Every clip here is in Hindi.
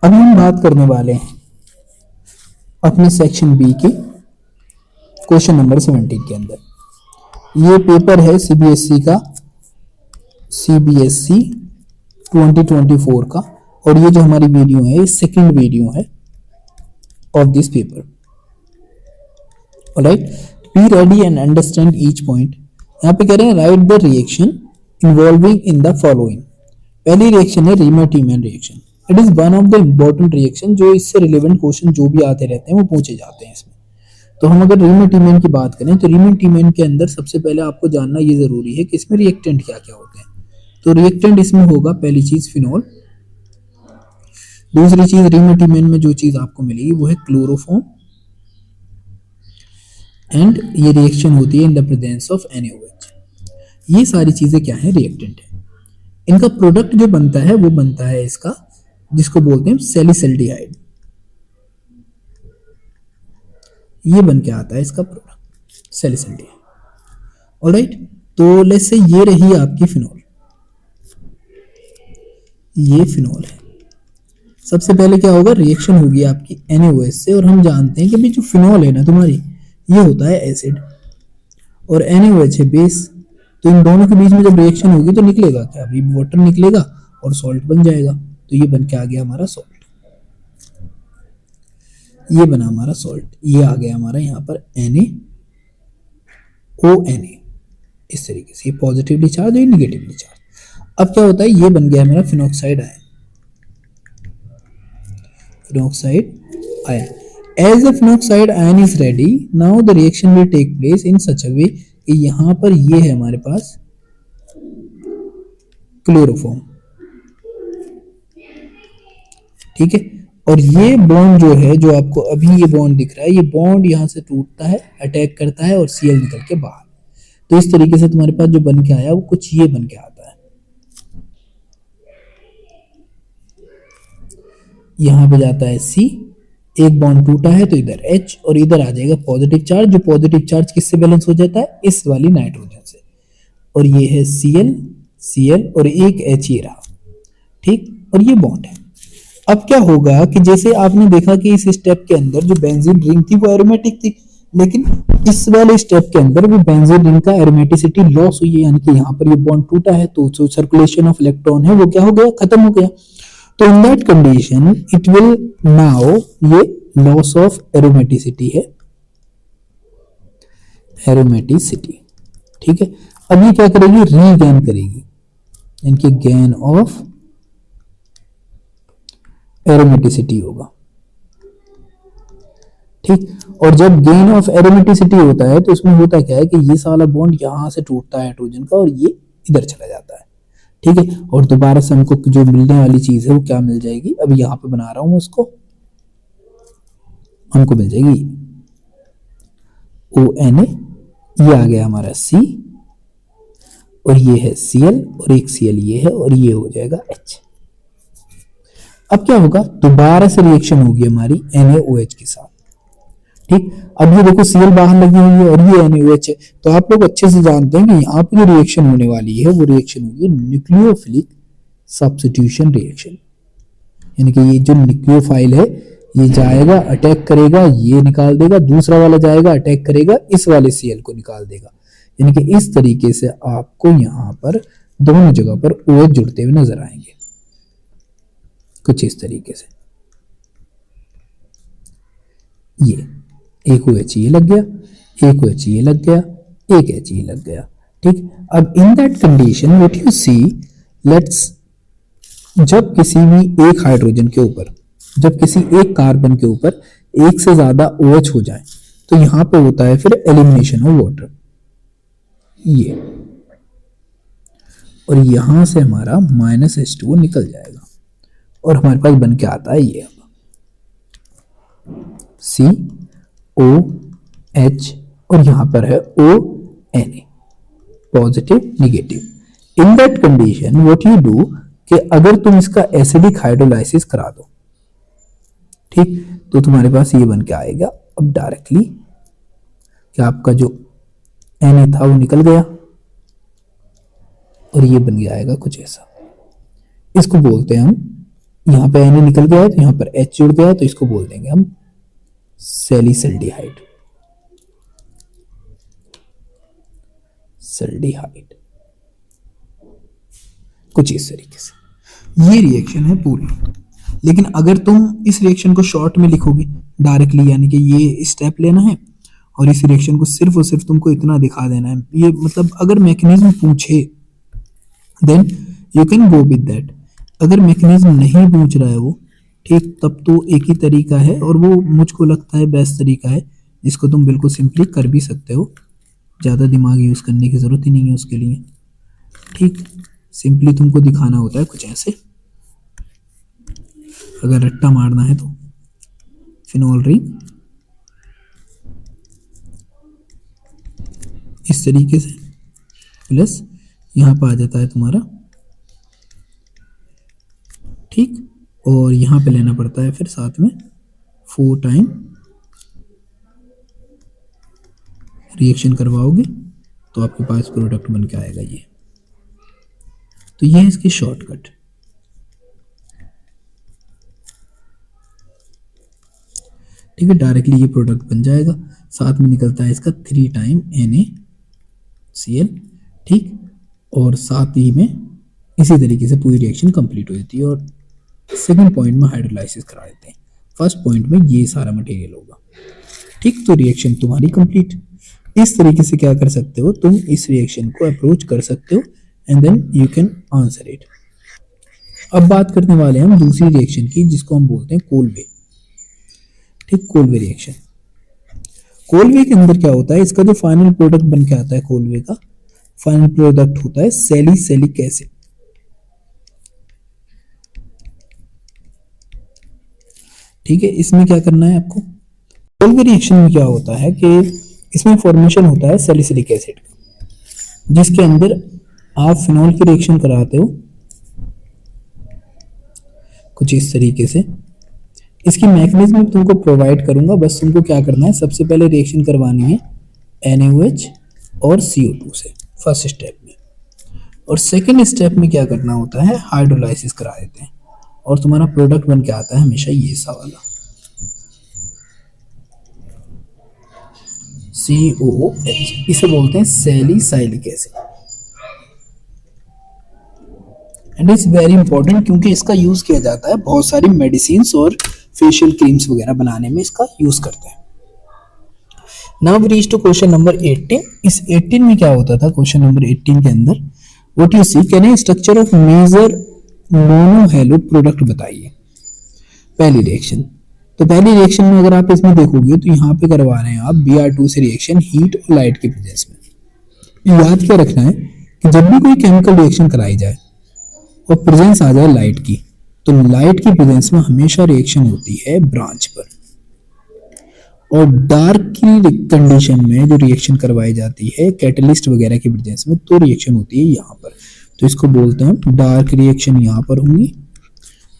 अभी हम बात करने वाले हैं अपने सेक्शन बी के क्वेश्चन नंबर 17 के अंदर। ये पेपर है सीबीएसई का, सीबीएसई 2024 का, और ये जो हमारी वीडियो है, सेकंड वीडियो है of this paper. Alright, be ready and understand each point. यहाँ पे कह रहे हैं right the reaction involving in the following. पहली रिएक्शन है Reimer Tiemann reaction. It is one of the important reaction, जो इससे रिलेवेंट क्वेश्चन जो भी आते रहते हैं वो पूछे जाते हैं इसमें। तो हम अगर रीमैन-टीमैन की बात करें तो रीमैन-टीमैन के अंदर सबसे पहले आपको जानना ये जरूरी है कि इसमें रिएक्टेंट क्या क्या होते हैं। तो रिएक्टेंट इसमें होगा पहली चीज फिनॉल, दूसरी चीज रीमैन-टीमैन में जो चीज आपको मिलेगी वो है क्लोरोफॉर्म, एंड ये रिएक्शन होती है in the presence of NaOH। ये सारी चीजें क्या है, रिएक्टेंट है। इनका प्रोडक्ट जो बनता है वो बनता है इसका, जिसको बोलते हैं सैलिसिल्डिहाइड। ये बन के आता है इसका प्रोडक्ट सैलिसिल्डिहाइड। ऑलराइट, तो लेट्स से ये रही आपकी फिनॉल, ये फिनॉल है। सबसे पहले क्या होगा, रिएक्शन होगी आपकी NaOH से, और हम जानते हैं कि भाई जो फिनॉल है ना तुम्हारी, ये होता है एसिड और NaOH है बेस। तो इन दोनों के बीच में जब रिएक्शन होगी तो निकलेगा क्या, अभी वाटर निकलेगा और सॉल्ट बन जाएगा। तो ये बन के आ गया हमारा सॉल्ट, ये बना हमारा सॉल्ट। ये आ गया हमारा यहाँ पर NaONa, इस तरीके से, ये पॉजिटिवली चार्ज और निगेटिवली चार्ज। अब क्या होता है, ये बन गया हमारा phenoxide ion, phenoxide ion. As the phenoxide ion is ready, now the reaction will take place in such a way कि यहां पर ये है हमारे पास क्लोरोफॉर्म, ठीक है। और ये बॉन्ड जो है, जो आपको अभी ये बॉन्ड दिख रहा है, ये बॉन्ड यहां से टूटता है, अटैक करता है और Cl निकल के बाहर। तो इस तरीके से तुम्हारे पास जो बन के आया वो कुछ ये बन के आता है। यहां पे जाता है C, एक बॉन्ड टूटा है तो इधर H, और इधर आ जाएगा पॉजिटिव चार्ज। जो पॉजिटिव चार्ज किससे बैलेंस हो जाता है, इस वाली नाइट्रोजन से, और ये है Cl और एक H ये रहा, ठीक, और ये बॉन्ड है। अब क्या होगा कि जैसे आपने देखा कि इस स्टेप के अंदर जो बेंजीन रिंग थी वो एरोमेटिक थी, लेकिन इस वाले स्टेप के अंदर वो बेंजीन रिंग का एरोमेटिसिटी लॉस हुई है, यानी कि यहाँ पर ये बॉन्ड टूटा है तो जो सर्कुलेशन ऑफ इलेक्ट्रॉन है वो क्या हो गया, खत्म हो गया। तो इन that condition it will now, ये लॉस ऑफ एरोमेटिसिटी है, एरोमेटिसिटी, ठीक है। अब ये क्या करेगी, रीगेन करेगी, इनके गेन ऑफ एरोमेटिसिटी होगा, ठीक। और जब गेन ऑफ एरोमेटिसिटी होता है तो इसमें होता क्या है कि ये सारा बॉन्ड यहां से टूटता है हाइड्रोजन का और ये इधर चला जाता है, ठीक है। और दोबारा से हमको जो मिलने वाली चीज है वो क्या मिल जाएगी, अभी यहां पे बना रहा हूं उसको, हमको मिल जाएगी ONa, ये आ गया हमारा C, और ये है Cl, और एक Cl ये है, और ये हो जाएगा H। अब क्या होगा, दोबारा से रिएक्शन होगी हमारी NaOH के साथ, ठीक। अब ये देखो Cl बाहर लगी हुई है और ये NaOH है, तो आप लोग अच्छे से जानते हैं कि यहाँ पे जो रिएक्शन होने वाली है वो रिएक्शन होगी न्यूक्लियोफिलिक सब्स्टिट्यूशन रिएक्शन। यानी कि ये जो न्यूक्लियोफाइल है ये जाएगा, अटैक करेगा, ये निकाल देगा, दूसरा वाला जाएगा, अटैक करेगा, इस वाले Cl को निकाल देगा। यानी कि इस तरीके से आपको यहाँ पर दोनों जगह पर OH जुड़ते हुए नजर आएंगे, कुछ इस तरीके से। ये एक OH ये लग गया, एक OH ये लग गया, एक H ये लग गया, ठीक। अब in that condition what you see, let's, जब किसी भी एक हाइड्रोजन के ऊपर, जब किसी एक कार्बन के ऊपर एक से ज्यादा OH हो जाए तो यहां पे होता है फिर एलिमिनेशन ऑफ वाटर, ये, और यहां से हमारा -H2O निकल जाएगा और हमारे पास बन के आता है ये COH, और यहां पर है ONa, positive negative. In that condition what you do कि अगर तुम इसका एसिडिक हाइड्रोलाइसिस करा दो, ठीक, तो तुम्हारे पास ये बन के आएगा अब डायरेक्टली कि आपका जो Na था वो निकल गया और ये बन गया आएगा कुछ ऐसा। इसको बोलते हैं हम यहाँ पे Na निकल गया है तो यहाँ पर H जुड़ गया है, तो इसको बोल देंगे हम सैलिसल्डिहाइड। सल्डिहाइड कुछ इस तरीके से ये रिएक्शन है पूरी। लेकिन अगर तुम इस रिएक्शन को शॉर्ट में लिखोगे डायरेक्टली, यानी कि ये स्टेप लेना है और इस रिएक्शन को सिर्फ और सिर्फ तुमको इतना दिखा देना है, ये मतलब अगर मैकेनिज्म पूछे then you can go with that. अगर मैकेनिज्म नहीं पूछ रहा है वो, ठीक, तब तो एक ही तरीका है और वो मुझको लगता है बेस्ट तरीका है, जिसको तुम बिल्कुल सिंपली कर भी सकते हो, ज़्यादा दिमाग यूज़ करने की ज़रूरत ही नहीं है उसके लिए। ठीक, सिंपली तुमको दिखाना होता है कुछ ऐसे, अगर रट्टा मारना है तो फिनोल रिंग इस तरीके से, प्लस यहाँ पर आ जाता है तुम्हारा, ठीक, और यहाँ पे लेना पड़ता है फिर साथ में 4 टाइम रिएक्शन करवाओगे तो आपके पास प्रोडक्ट बन के आएगा ये। तो ये है इसकी शॉर्टकट। ठीक है, डायरेक्टली ये प्रोडक्ट बन जाएगा, साथ में निकलता है इसका 3 टाइम NaCl, ठीक, और साथ ही में इसी तरीके से पूरी रिएक्शन कंप्लीट हो जाती है और सेकंड पॉइंट में हाइड्रोलाइसिस करा देते हैं, फर्स्ट पॉइंट में ये सारा मटेरियल होगा। ठीक, तो रिएक्शन तुम्हारी कंप्लीट। इस तरीके से क्या कर सकते हो तुम, इस रिएक्शन को अप्रोच कर सकते हो and then you can answer it. अब बात करने वाले हैं हम दूसरी रिएक्शन की, जिसको हम बोलते हैं कोलवे। ठीक, कोलवे रिएक्शन। कोलवे के अंदर क्या होता है, इसका जो फाइनल प्रोडक्ट बन के आता है, कोलवे का फाइनल प्रोडक्ट होता है सैलिसिलिक एसिड। ठीक है, इसमें क्या करना है आपको, कोलवे रिएक्शन में क्या होता है कि इसमें फॉर्मेशन होता है सैलिसिलिक एसिड का, जिसके अंदर आप फिनॉल की रिएक्शन कराते हो कुछ इस तरीके से। इसकी मैकेनिज्म तुमको प्रोवाइड करूंगा, बस तुमको क्या करना है, सबसे पहले रिएक्शन करवानी है NaOH और CO2 से फर्स्ट स्टेप में, और सेकेंड स्टेप में क्या करना होता है, हाइड्रोलाइसिस करा देते हैं और तुम्हारा प्रोडक्ट बन के आता है हमेशा ये सा वाला COOH। इसे बोलते हैं salicylic acid and it's very important, क्योंकि इसका यूज किया जाता है बहुत सारी मेडिसिन और फेशियल क्रीम्स वगैरह बनाने में, इसका यूज करते हैं। Now we reach to question number 18। इस 18 में क्या होता था, क्वेश्चन नंबर 18 के अंदर what you see, can a structure of major monohalo product बताइए। पहली रिएक्शन, तो पहली रिएक्शन में अगर आप इसमें देखोगे तो यहाँ पे करवा रहे हैं आप Br2 से रिएक्शन हीट और लाइट के प्रेजेंस में। याद क्या रखना है कि जब भी कोई केमिकल रिएक्शन कराई जाए और प्रेजेंस आ जाए लाइट की, तो लाइट की प्रेजेंस में हमेशा रिएक्शन होती है ब्रांच पर, और डार्क की कंडीशन में जो रिएक्शन करवाई जाती है कैटलिस्ट वगैरह की प्रेजेंस में, तो रिएक्शन होती है यहाँ पर। तो इसको बोलते हैं डार्क रिएक्शन यहाँ पर होंगी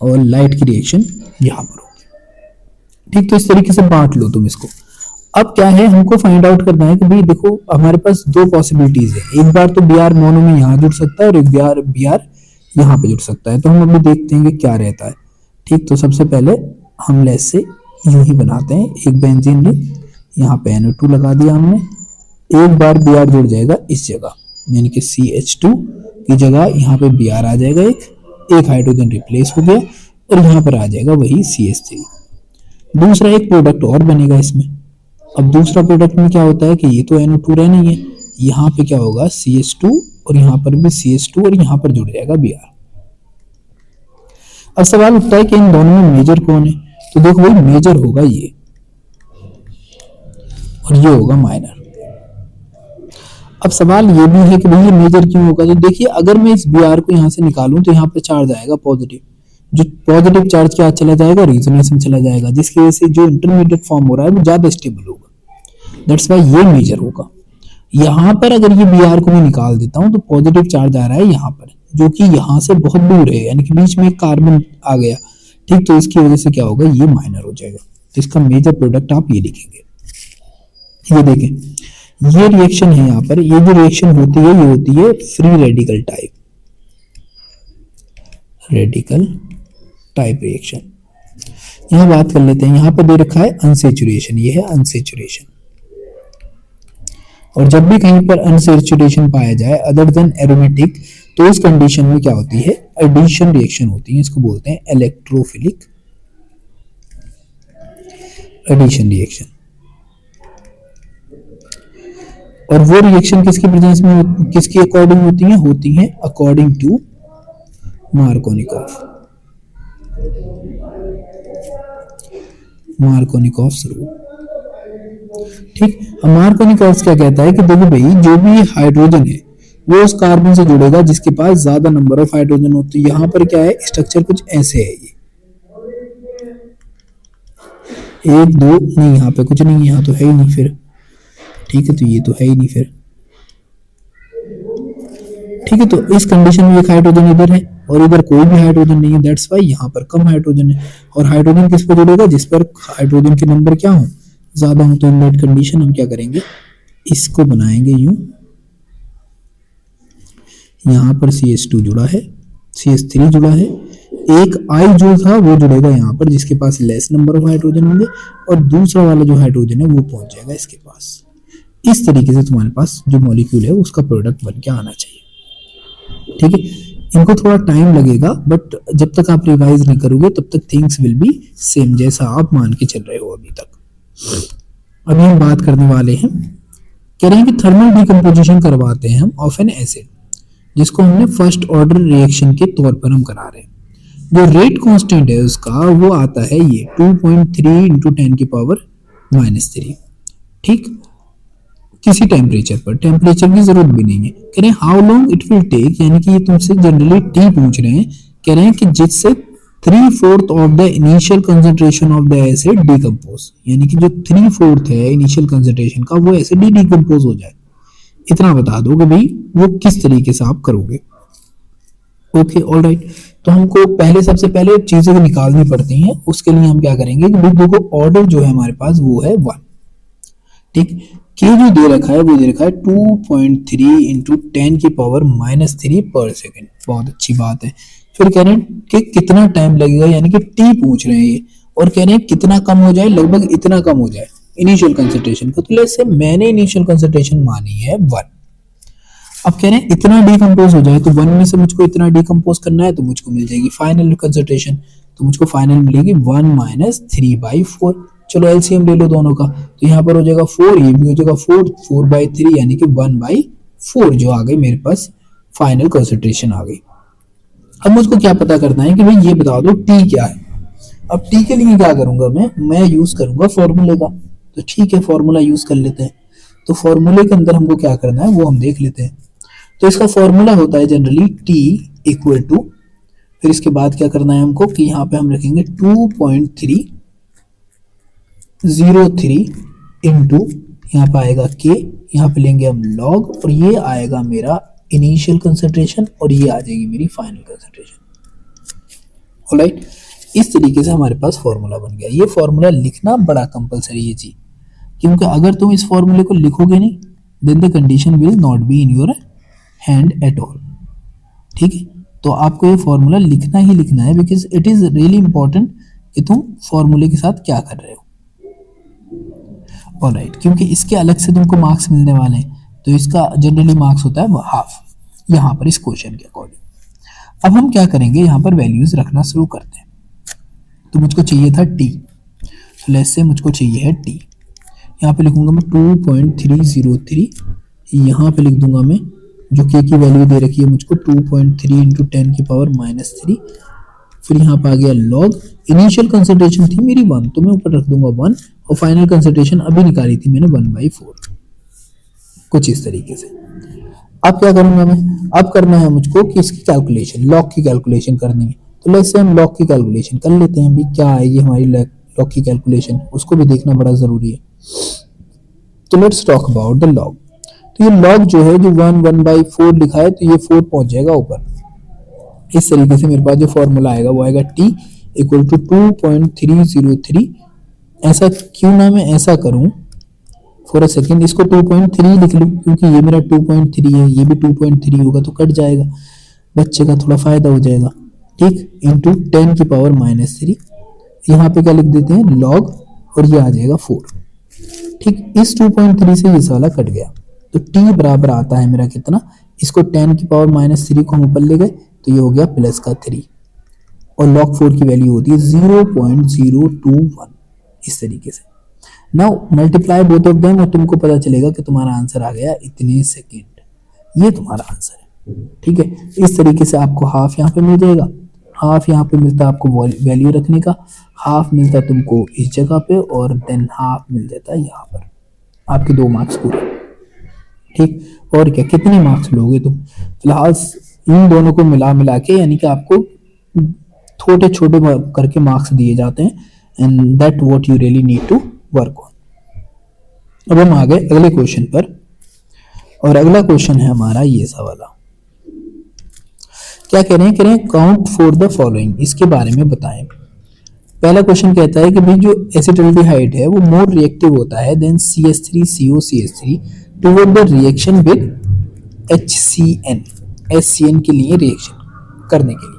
और लाइट की रिएक्शन यहाँ पर होगी। ठीक, तो इस तरीके से बांट लो तुम इसको। अब क्या है, हमको फाइंड आउट करना है कि भाई देखो हमारे पास 2 पॉसिबिलिटीज है, एक बार तो Br मोनो में यहाँ जुड़ सकता है और एक Br यहाँ पे जुड़ सकता है। तो हम अभी देखते हैं कि क्या रहता है। ठीक, तो सबसे पहले हम लेस से यूं ही बनाते हैं, एक बेंजीन रिंग, यहाँ पे NO2 लगा दिया हमने, एक बार Br जुड़ जाएगा इस जगह, यानी कि CH2 की जगह यहाँ पे Br आ जाएगा, एक हाइड्रोजन रिप्लेस हो गया और यहाँ पर आ जाएगा वही CH3। दूसरा एक प्रोडक्ट और बनेगा इसमें। अब दूसरा प्रोडक्ट में क्या होता है कि ये तो NO2 रहना ही है, यहाँ पे क्या होगा CH2 और यहाँ पर भी CH2 और यहाँ पर जुड़ जाएगा Br। अब सवाल उठता है कि इन दोनों में मेजर कौन है, तो देखो भाई मेजर होगा ये और ये होगा माइनर। अब सवाल ये भी है कि भाई ये मेजर क्यों होगा, तो देखिए अगर मैं इस Br को यहाँ से निकालूं तो यहाँ पे चार्ज आएगा पॉजिटिव, जो पॉजिटिव चार्ज क्या चला जाएगा, रेजोनेंस में चला जाएगा, जिसकी वजह से जो इंटरमीडिएट फॉर्म हो रहा है वो ज्यादा स्टेबल होगा, दैट्स व्हाई ये मेजर होगा। यहाँ पर अगर ये Br को मैं निकाल देता हूँ तो पॉजिटिव चार्ज आ रहा है यहाँ पर, जो कि यहाँ से बहुत दूर है, यानी कि बीच में एक कार्बन आ गया। ठीक, तो इसकी वजह से क्या होगा, ये माइनर हो जाएगा। तो इसका मेजर प्रोडक्ट आप ये लिखेंगे। ये देखें, ये रिएक्शन है यहाँ पर, ये जो रिएक्शन होती है ये होती है free radical type, radical type reaction. यहां बात कर लेते हैं, यहां पे दे रखा है अनसेचुरेशन, ये है अनसेचुरेशन। और जब भी कहीं पर अनसेचुरेशन पाया जाए अदर देन एरोमेटिक, तो उस कंडीशन में क्या होती है, एडिशन रिएक्शन होती है। इसको बोलते हैं इलेक्ट्रोफिलिक एडिशन रिएक्शन। और वो रिएक्शन किसकी प्रेजेंस में, किसकी अकॉर्डिंग होती हैं अकॉर्डिंग टू मार्कोनिकॉफ्स रूल। ठीक, मार्कोनिकॉफ्स क्या कहता है कि देखो भाई, जो भी हाइड्रोजन है वो उस कार्बन से जुड़ेगा जिसके पास ज्यादा नंबर ऑफ हाइड्रोजन होती है। यहाँ पर क्या है, स्ट्रक्चर कुछ ऐसे है, ये 1 2 नहीं, यहाँ पे कुछ नहीं, यहाँ तो है ही नहीं फिर। ठीक है, तो ये तो है ही नहीं फिर। ठीक है, तो इस कंडीशन में एक हाइड्रोजन इधर है और इधर कोई भी हाइड्रोजन नहीं है, दैट्स वाई यहाँ पर कम हाइड्रोजन है। और हाइड्रोजन किस पर जुड़ेगा, जिस पर हाइड्रोजन के नंबर क्या हो, ज्यादा हो। तो इन दैट कंडीशन हम क्या करेंगे, इसको बनाएंगे यूं, यहाँ पर CH2 जुड़ा है, CH3 जुड़ा है, एक I जो था वो जुड़ेगा यहाँ पर जिसके पास लेस नंबर ऑफ हाइड्रोजन होंगे, और दूसरा वाला जो हाइड्रोजन है वो पहुंच जाएगा इसके पास। इस तरीके से तुम्हारे पास जो मॉलिक्यूल है उसका प्रोडक्ट बन के आना चाहिए। ठीक है, इनको थोड़ा टाइम लगेगा, बट जब तक आप रिवाइज नहीं करोगे तब तक थिंग्स विल बी सेम, जैसा आप मान के चल रहे हो अभी तक। अभी हम बात करने वाले हैं, कह रहे हैं कि थर्मल डिकम्पोजिशन करवाते हैं हम ऑफ एन एसिड, जिसको हमने फर्स्ट ऑर्डर रिएक्शन के तौर पर हम करा रहे हैं। जो रेट कांस्टेंट है उसका वो आता है ये 2.3 इंटू 10 की पावर -3। ठीक, किसी टेम्परेचर पर, टेम्परेचर की जरूरत भी नहीं है। कह रहे हैं how long it will take, यानी कि ये तुमसे जनरली टी पूछ रहे हैं। कह रहे हैं कि जिससे 3/4 of the initial concentration of the acid decompose, यानी कि जो 3/4 है इनिशियल कंसंट्रेशन का वो एसिड डिकम्पोज हो जाए। इतना बता दो कि भाई वो किस तरीके से आप करोगे। Okay, alright. तो हमको पहले, सबसे पहले चीजें निकालनी पड़ती हैं। उसके लिए हम क्या करेंगे कि भाई देखो, ऑर्डर जो है हमारे पास वो है 1। ठीक, के जो दे रखा है वो दे रखा है 2.3 इंटू 10 की पावर -3 पर सेकेंड। बहुत अच्छी बात है। फिर कह रहे हैं कि कितना टाइम लगेगा, यानी कि टी पूछ रहे हैं ये, और कह रहे हैं कितना कम हो जाए, लगभग इतना कम हो जाए इनिशियल कंसंट्रेशन को। तो जैसे मैंने इनिशियल कंसंट्रेशन मानी है 1। अब कह रहे हैं इतना डिकम्पोज हो जाए, तो 1 में से मुझको इतना डिकम्पोज करना है, तो मुझको मिल जाएगी फाइनल कंसंट्रेशन। तो मुझको फाइनल मिलेगी 1 - 3/4। चलो एलसीएम ले लो दोनों का, तो यहाँ पर हो जाएगा 4, ये भी हो जाएगा 4/3, यानी कि 1/4 जो आ गई मेरे पास फाइनल कंसंट्रेशन आ गई। अब मुझको क्या पता करना है कि भाई ये बता दो टी क्या है। अब टी के लिए क्या करूंगा, मैं यूज करूंगा फॉर्मूले का। तो ठीक है, फॉर्मूला यूज कर लेते हैं। तो फॉर्मूले के अंदर हमको क्या करना है वो हम देख लेते हैं। तो इसका फॉर्मूला होता है जनरली टी इक्वल टू, फिर इसके बाद क्या करना है हमको कि यहाँ पे हम रखेंगे 2.303 इंटू, यहाँ पे आएगा के, यहाँ पे लेंगे हम लॉग, और ये आएगा मेरा इनिशियल कंसंट्रेशन, और ये आ जाएगी मेरी फाइनल कंसंट्रेशन। ऑलराइट, इस तरीके से हमारे पास फॉर्मूला बन गया। ये फॉर्मूला लिखना बड़ा कंपलसरी है जी, क्योंकि अगर तुम इस फॉर्मूले को लिखोगे नहीं, then the condition will not be in your hand at all. ठीक है, तो आपको ये फॉर्मूला लिखना ही लिखना है, because it is really important कि तुम फॉर्मूले के साथ क्या कर रहे हो। ऑलराइट, क्योंकि इसके अलग से तुमको मार्क्स मिलने वाले हैं, तो इसका जनरली मार्क्स होता है हाफ, यहाँ पर इस क्वेश्चन के अकॉर्डिंग। अब हम क्या करेंगे, यहाँ पर वैल्यूज रखना शुरू करते हैं। तो मुझको चाहिए था टी, तो लेट्स से मुझको चाहिए है टी। यहाँ पे लिखूंगा मैं 2.303, यहाँ पे लिख दूंगा मैं जो के की वैल्यू दे रखी है मुझको 2.3 इंटू 10 की पावर -3। फिर यहाँ पे आ गया लॉग, इनिशियल कंसंट्रेशन थी मेरी 1, तो मैं ऊपर रख दूंगा 1, और फाइनल कंसंट्रेशन अभी निकाली थी मैंने 1/4, कुछ इस तरीके से। अब क्या करूंगा मैं, अब करना है मुझको कि इसकी कैलकुलेशन, लॉग की कैलकुलेशन करनी है। तो लेट्स से हम लॉग की कैलकुलेशन कर लेते हैं। भी क्या आएगी हमारी लॉग की कैलकुलेशन, उसको भी देखना बड़ा जरूरी है। तो let's talk about the log. तो ये लॉग जो है, जो 1/4 लिखा है, तो ये 4 पहुंच जाएगा ऊपर। इस तरीके से मेरे पास जो फॉर्मूला आएगा वो आएगा टी इक्वल टू 2.303। ऐसा क्यों ना मैं ऐसा करूं, फॉर अ सेकेंड इसको 2.3 लिख लूं, क्योंकि ये मेरा 2.3 है, ये भी 2.3 होगा तो कट जाएगा, बच्चे का थोड़ा फायदा हो जाएगा। ठीक, इंटू 10 की पावर -3, यहाँ पे क्या लिख देते हैं लॉग, और ये आ जाएगा 4। ठीक, इस 2.3 से ये वाला कट गया, तो t बराबर आता है मेरा कितना, इसको 10 की पावर -3 को हम ऊपर ले गए तो ये हो गया प्लस का 3, और log 4 की वैल्यू होती है 0.021, इस तरीके से। Now multiply both of them और तुमको पता चलेगा कि तुम्हारा आंसर आ गया इतने सेकेंड, ये तुम्हारा आंसर है। ठीक है, इस तरीके से आपको हाफ यहाँ पे मिल जाएगा, हाफ यहाँ पे मिलता है आपको वैल्यू रखने का, हाफ मिलता है तुमको इस जगह पे, और देन हाफ मिल जाता है यहाँ पर, आपके 2 मार्क्स पूरे। ठीक, और क्या, कितने मार्क्स लोगे तुम? फिलहाल इन दोनों को मिला के, यानी कि आपको छोटे छोटे करके मार्क्स दिए जाते हैं, and that what you really need to work on. अब हम आ गए अगले क्वेश्चन पर, और अगला क्वेश्चन है हमारा ये सा वाला। क्या कह रहे हैं काउंट फॉर द फॉलोइंग, इसके बारे में बताएं। पहला क्वेश्चन कहता है कि भाई जो एसिटाल्डिहाइड है वो मोर रिएक्टिव होता है then CH3COCH3 toward the reaction with HCN, HCN के लिए रिएक्शन करने के लिए।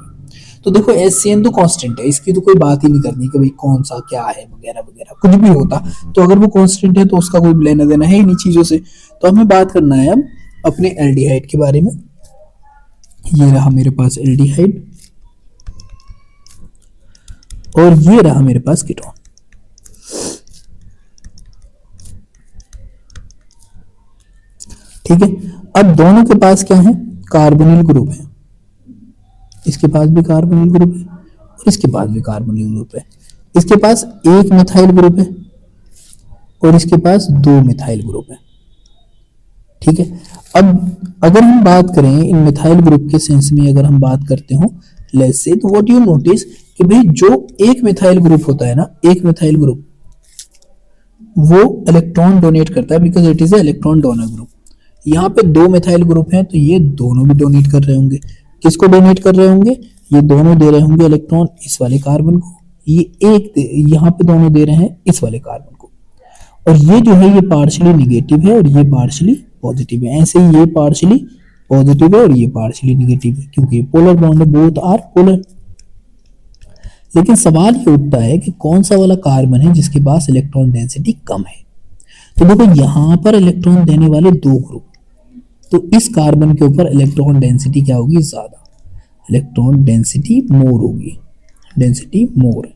तो देखो HCN तो कांस्टेंट है, इसकी तो कोई बात ही नहीं करनी कि भाई कौन सा क्या है वगैरह वगैरह, कुछ भी होता तो अगर वो कांस्टेंट है तो उसका कोई लेना देना है इन्हीं चीजों से। तो हमें बात करना है अब अपने एल्डिहाइड के बारे में। ये रहा मेरे पास एल्डिहाइड, और ये रहा मेरे पास कीटोन। ठीक है, अब दोनों के पास क्या है, कार्बोनिल ग्रुप है, इसके पास भी कार्बोनिल ग्रुप है और इसके पास भी कार्बोनिल ग्रुप है। इसके पास एक मिथाइल ग्रुप है और इसके पास 2 मिथाइल ग्रुप है। ठीक है, अब अगर हम बात करें इन मिथाइल ग्रुप के सेंस में, अगर हम बात करते हो लेट्स से, तो व्हाट यू नोटिस कि भाई जो एक मिथाइल ग्रुप होता है ना, एक मिथाइल ग्रुप वो इलेक्ट्रॉन डोनेट करता है because it is a electron donor group. यहाँ पे 2 मिथाइल ग्रुप हैं तो ये दोनों भी डोनेट कर रहे होंगे। किसको डोनेट कर रहे होंगे? ये दोनों दे रहे होंगे इलेक्ट्रॉन इस वाले कार्बन को, ये एक यहाँ पे दोनों दे रहे हैं इस वाले कार्बन को, और ये जो है ये पार्शियली निगेटिव है और ये पार्शियली पॉजिटिव है। ऐसे ही ये पार्शियली पॉजिटिव है और ये पार्शियली निगेटिव है क्योंकि पोलर बॉन्ड है, बोथ आर पोलर। लेकिन सवाल ये उठता है कि कौन सा वाला कार्बन है जिसके पास इलेक्ट्रॉन डेंसिटी कम है। तो देखो यहां पर इलेक्ट्रॉन देने वाले 2 ग्रुप, तो इस कार्बन के ऊपर इलेक्ट्रॉन डेंसिटी क्या होगी? ज्यादा, इलेक्ट्रॉन डेंसिटी मोर होगी, डेंसिटी मोर।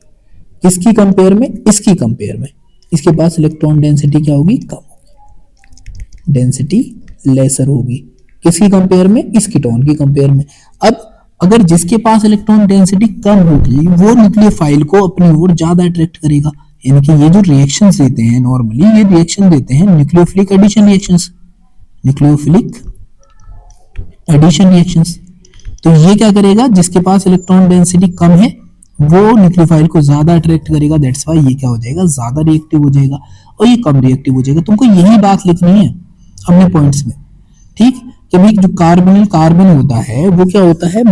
किसकी कंपेयर में? इसकी कंपेयर में। इसके पास इलेक्ट्रॉन डेंसिटी क्या होगी? कम होगी, डेंसिटी लेसर होगी। किसकी कंपेयर में? इस कीटोन की कंपेयर में। अब अगर जिसके पास इलेक्ट्रॉन डेंसिटी कम होगी वो न्यूक्लियोफाइल को अपनी ओर ज्यादा अट्रैक्ट करेगा। यानी कि ये जो रिएक्शंस देते हैं नॉर्मली, ये रिएक्शन देते हैं nucleophilic addition reactions, nucleophilic addition reactions. तो ये क्या करेगा? जिसके पास इलेक्ट्रॉन डेंसिटी कम है वो न्यूक्लियोफाइल को ज्यादा अट्रैक्ट करेगा, दैट्स व्हाई ये क्या हो जाएगा? ज्यादा रिएक्टिव हो जाएगा और ये कम रिएक्टिव हो जाएगा। तुमको यही बात लिखनी है अपने पॉइंट्स में, ठीक? कि भाई जो कार्बोनिल कार्बन होता है वो क्या होता है?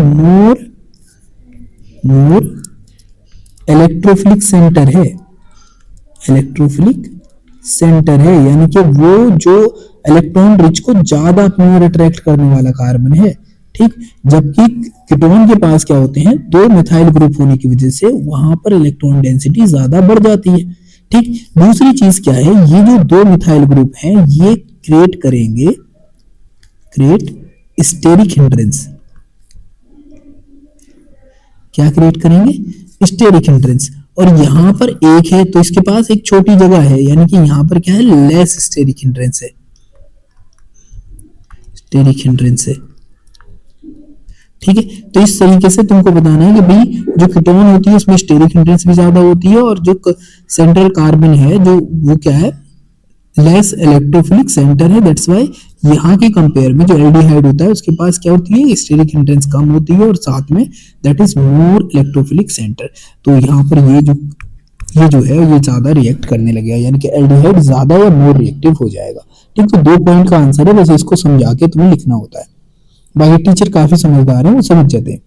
मोर इलेक्ट्रोफिलिक सेंटर है, इलेक्ट्रोफिलिक सेंटर है, यानी कि वो जो इलेक्ट्रॉन रिच को ज्यादा अपनी ओर अट्रैक्ट करने वाला कार्बन है, ठीक? जबकि कीटोन के पास क्या होते हैं? 2 मिथाइल ग्रुप होने की वजह से वहां पर इलेक्ट्रॉन डेंसिटी ज्यादा बढ़ जाती है, ठीक? दूसरी चीज क्या है? ये जो 2 मिथाइल ग्रुप हैं ये क्रिएट करेंगे, क्रिएट स्टेरिक हिंड्रेंस। क्या क्रिएट करेंगे? Steric hindrance. और यहां पर एक है तो इसके पास एक छोटी जगह है, यानी कि यहां पर क्या है? लेस स्टेरिक हिंड्रेंस है, स्टेरिक हिंड्रेंस है, ठीक है? तो इस तरीके से तुमको बताना है कि भाई जो कीटोन होती है उसमें स्टेरिक हिंड्रेंस भी ज्यादा होती है और जो सेंट्रल कार्बन है जो वो क्या है? लेस इलेक्ट्रोफिलिक सेंटर है, दैट्स व्हाई यहाँ के कंपेयर में जो एल्डिहाइड होता है उसके पास क्या होती है? स्टेरिक हिंड्रेंस कम होती है और साथ में that is more electrophilic centre. तो यहाँ पर ये जो है ये ज्यादा रिएक्ट करने लगेगा, यानी कि एल्डिहाइड ज्यादा या मोर रिएक्टिव हो जाएगा, ठीक? तो 2 पॉइंट का आंसर है, बस इसको समझा के तुम्हें लिखना होता है। बाकी टीचर काफी समझदार है, वो समझ जाते हैं।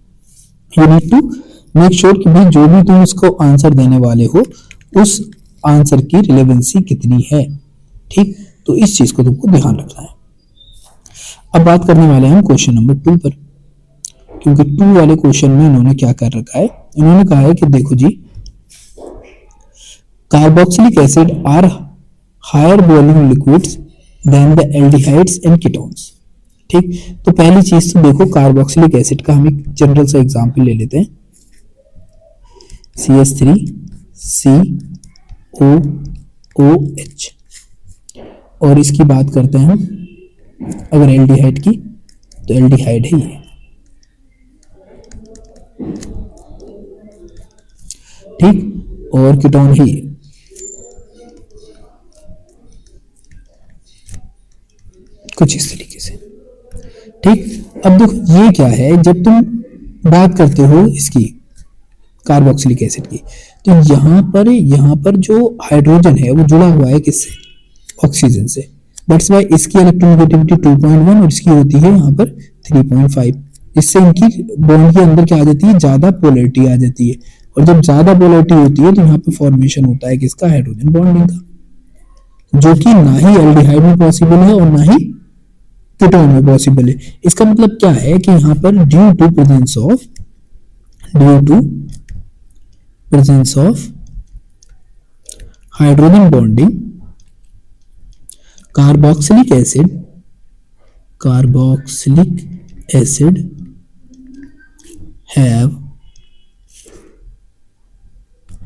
You need to make sure कि भाई जो भी तुम उसको आंसर देने वाले हो उस आंसर की रिलेवेंसी कितनी है, ठीक? तो इस चीज को तुमको ध्यान रखना है। अब बात करने वाले हैं हम क्वेश्चन नंबर 2 पर। क्योंकि 2 वाले क्वेश्चन में इन्होंने क्या कर रखा है, इन्होंने कहा है कि देखो जी, carboxylic acid are higher boiling liquids than the aldehydes and ketones. ठीक, तो पहली चीज तो देखो कार्बोक्सिलिक एसिड का हम एक जनरल सा एग्जांपल ले लेते हैं, CH3COOH, और इसकी बात करते हैं हम अगर एल्डिहाइड की, तो एल्डिहाइड है ये। ठीक, और कीटोन है ये। कुछ इस तरीके से। ठीक, अब देखो ये क्या है, जब तुम बात करते हो इसकी कार्बोक्सिलिक एसिड की, तो यहां पर जो हाइड्रोजन है वो जुड़ा हुआ है किससे, ऑक्सीजन से। दैट्स वाई इसकी इलेक्ट्रोनेगेटिविटी 2.1 और इसकी होती है यहाँ पर 3.5। इससे इनकी बॉन्ड के अंदर क्या आ जाती है, ज्यादा पोलैरिटी आ जाती है, और जब ज्यादा पोलैरिटी होती है तो यहाँ पे फॉर्मेशन होता है किसका, हाइड्रोजन बॉन्डिंग का, जो कि ना ही एल्डिहाइड में पॉसिबल है और ना ही कीटोन में पॉसिबल है। इसका मतलब क्या है कि यहाँ पर due to presence of hydrogen bonding, carboxylic acid have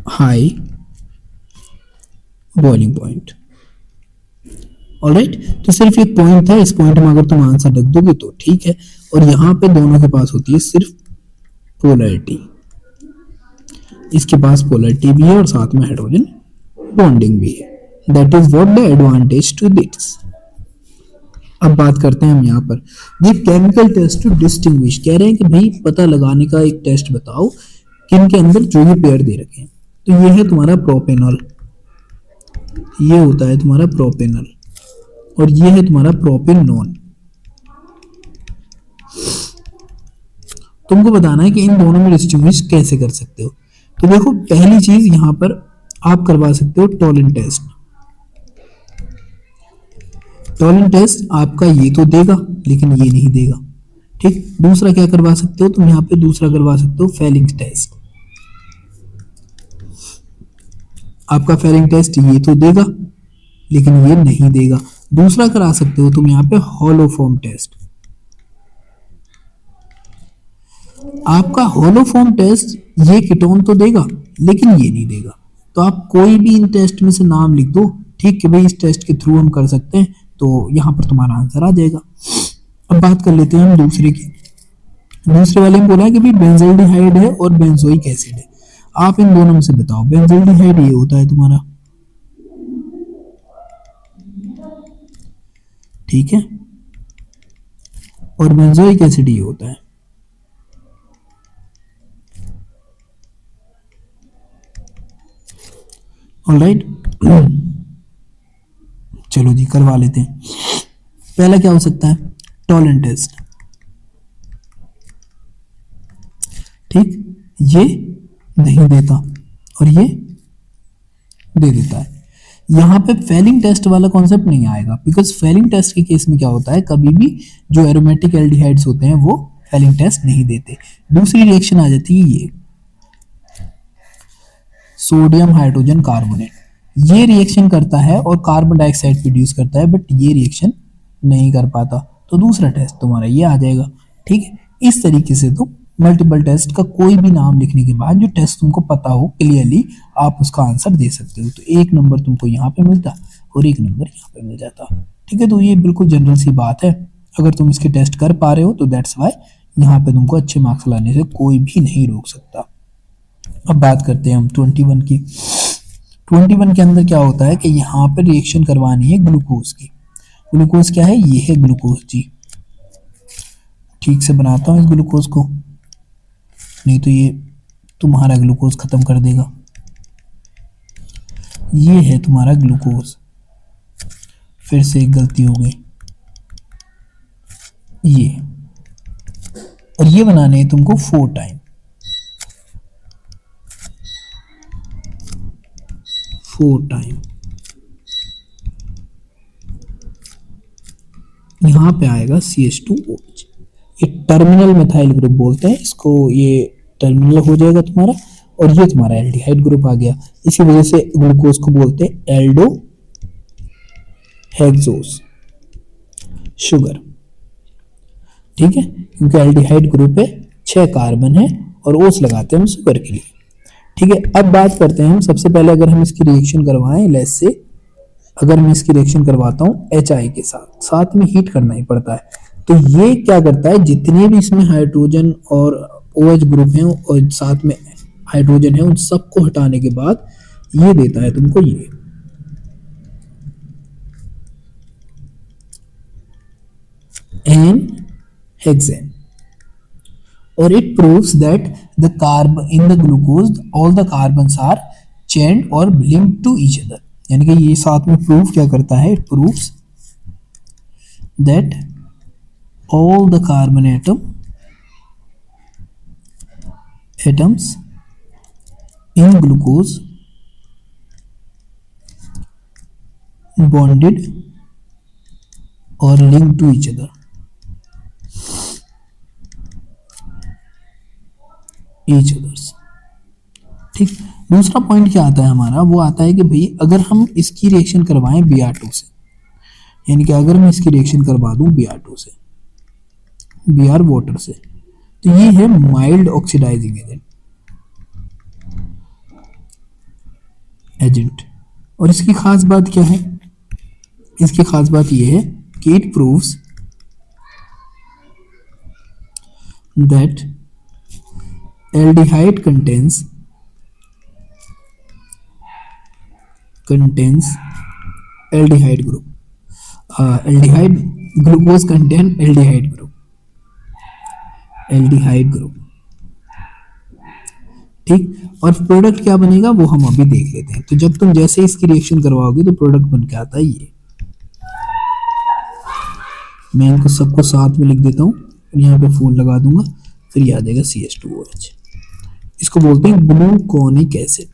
high boiling point. Alright, तो सिर्फ एक पॉइंट था, इस पॉइंट में अगर तुम आंसर रख दोगे तो ठीक है। और यहां पे दोनों के पास होती है सिर्फ पोलैरिटी, इसके पास पोलैरिटी भी है और साथ में हाइड्रोजन बॉन्डिंग भी है। That is what the advantage to this. अब बात करते हैं हम यहाँ पर ये केमिकल टेस्ट टू डिस्टिंग्विश। कह रहे हैं कि भाई पता लगाने का एक टेस्ट बताओ किन के अंदर जो ये पेयर दे रखे हैं। तो ये है तुम्हारा प्रोपेनॉल, ये होता है तुम्हारा प्रोपेनॉल, और ये है तुम्हारा प्रोपेनॉन। तुमको बताना है कि इन दोनों में डिस्टिंग्विश कैसे कर सकते हो। तो देखो पहली चीज यहां पर आप करवा सकते हो टोलिन टेस्ट। टोलिन टेस्ट आपका ये तो देगा लेकिन ये नहीं देगा। ठीक, दूसरा क्या करवा सकते हो तुम यहाँ पे, दूसरा करवा सकते हो फेलिंग टेस्ट। आपका फेलिंग टेस्ट ये तो देगा लेकिन ये नहीं देगा। दूसरा करा सकते हो तुम यहाँ पे हॉलो फॉर्म टेस्ट। आपका हॉलो फॉर्म टेस्ट ये कीटोन तो देगा लेकिन ये नहीं देगा। तो आप कोई भी इन टेस्ट में से नाम लिख दो, ठीक कि भाई इस टेस्ट के थ्रू हम कर सकते हैं, तो यहां पर तुम्हारा आंसर आ जाएगा। अब बात कर लेते हैं हम दूसरे की। दूसरे वाले में बोला है कि भाई बेंजल्डिहाइड है और बेंजोइक एसिड है, आप इन दोनों में से बताओ। बेंजल्डिहाइड ये होता है तुम्हारा, ठीक है, और बेंजोइक एसिड ये होता है। ऑलराइट, चलो जी करवा लेते हैं। पहला क्या हो सकता है, टोलिन टेस्ट। ठीक, ये नहीं देता और ये दे देता है। यहां पे फेलिंग टेस्ट वाला कॉन्सेप्ट नहीं आएगा, बिकॉज फेलिंग टेस्ट के केस में क्या होता है, कभी भी जो एरोमेटिक एल्डिहाइड्स होते हैं वो फेलिंग टेस्ट नहीं देते। दूसरी रिएक्शन आ जाती है ये सोडियम हाइड्रोजन कार्बोनेट, ये रिएक्शन करता है और कार्बन डाइऑक्साइड प्रोड्यूस करता है, बट ये रिएक्शन नहीं कर पाता। तो दूसरा टेस्ट तुम्हारा ये आ जाएगा। ठीक है, इस तरीके से तुम मल्टीपल टेस्ट का कोई भी नाम लिखने के बाद जो टेस्ट तुमको पता हो क्लियरली, आप उसका आंसर दे सकते हो। तो एक नंबर तुमको यहाँ पे मिलता और एक नंबर यहाँ पे मिल जाता। ठीक है, तो ये बिल्कुल जनरल सी बात है। अगर तुम इसके टेस्ट कर पा रहे हो तो दैट्स वाई यहाँ पे तुमको अच्छे मार्क्स लाने से कोई भी नहीं रोक सकता। अब बात करते हैं हम 21 की। 21 के अंदर क्या होता है कि यहाँ पे रिएक्शन करवानी है ग्लूकोज की। ग्लूकोज क्या है, ये है ग्लूकोज जी। ठीक से बनाता हूँ इस ग्लूकोज को, नहीं तो ये तुम्हारा ग्लूकोज खत्म कर देगा। ये है तुम्हारा ग्लूकोज, फिर से एक गलती हो गई, ये, और ये बनाने है तुमको 4 टाइम। 4 टाइम यहां पे आएगा CH2OH। ये टर्मिनल मिथाइल ग्रुप बोलते हैं इसको, ये टर्मिनल हो जाएगा तुम्हारा, और ये तुम्हारा एल्डिहाइड ग्रुप आ गया। इसी वजह से ग्लूकोज को बोलते हैं एल्डो हेक्सोस शुगर, ठीक है, क्योंकि एल्डिहाइड ग्रुप है, 6 कार्बन है और ओस लगाते हैं हम शुगर के लिए, ठीक है। अब बात करते हैं हम, सबसे पहले अगर हम इसकी रिएक्शन करवाएं लेस से, अगर मैं इसकी रिएक्शन करवाता हूं HI के साथ, साथ में हीट करना ही पड़ता है, तो ये क्या करता है, जितने भी इसमें हाइड्रोजन और OH ग्रुप हैं और साथ में हाइड्रोजन है, उन सबको हटाने के बाद ये देता है तुमको ये एन हेक्सेन, और it proves that the carbon in the glucose all the carbons are chained और लिंक्ड टू ईच अदर, यानी कि ये साथ में प्रूव क्या करता है, it proves that all the carbon atoms in glucose bonded or linked to each other, ठीक। दूसरा पॉइंट क्या आता है हमारा, वो आता है कि भाई अगर हम इसकी रिएक्शन करवाएं Br2 से, यानी कि अगर मैं इसकी रिएक्शन करवा दूं Br2 से, Br वाटर से, तो ये है माइल्ड ऑक्सीडाइजिंग एजेंट। और इसकी खास बात क्या है, इसकी खास बात ये है कि it proves that aldehyde contains aldehyde group, aldehyde glucose contain aldehyde group, ठीक। और प्रोडक्ट क्या बनेगा वो हम अभी देख लेते हैं। तो जब तुम जैसे इसकी रिएक्शन करवाओगे तो प्रोडक्ट बन के आता है ये, मैं इनको सबको साथ में लिख देता हूँ, यहाँ पे फूल लगा दूंगा, फिर ये आ जाएगा CH2OH। इसको बोलते हैं ग्लूकोनिक एसिड।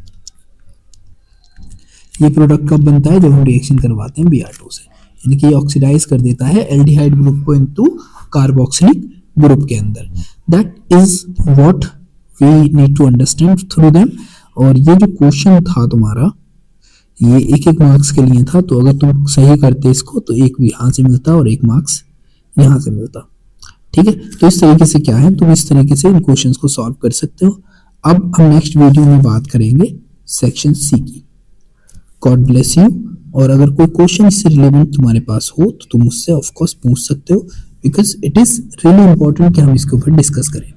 ये प्रोडक्ट कब बनता है, जब हम रिएक्शन करवाते हैं Br2 से, यानी कि ये ऑक्सीडाइज कर देता है एल्डिहाइड ग्रुप को इनटू कार्बोक्सिलिक ग्रुप के अंदर। That is what we need to understand through them. और ये जो क्वेश्चन था तुम्हारा, ये एक मार्क्स के लिए था, तो अगर तुम सही करते इसको तो एक यहाँ से मिलता और एक मार्क्स यहाँ से मिलता, ठीक है। तो इस तरीके से क्या है, तुम इस तरीके से इन क्वेश्चंस को सॉल्व कर सकते हो। अब हम नेक्स्ट वीडियो में बात करेंगे सेक्शन C की। God bless you. और अगर कोई क्वेश्चन इससे रिलेवेंट तुम्हारे पास हो तो तुम मुझसे ऑफ कोर्स पूछ सकते हो, because it is really important कि हम इसके ऊपर डिस्कस करें।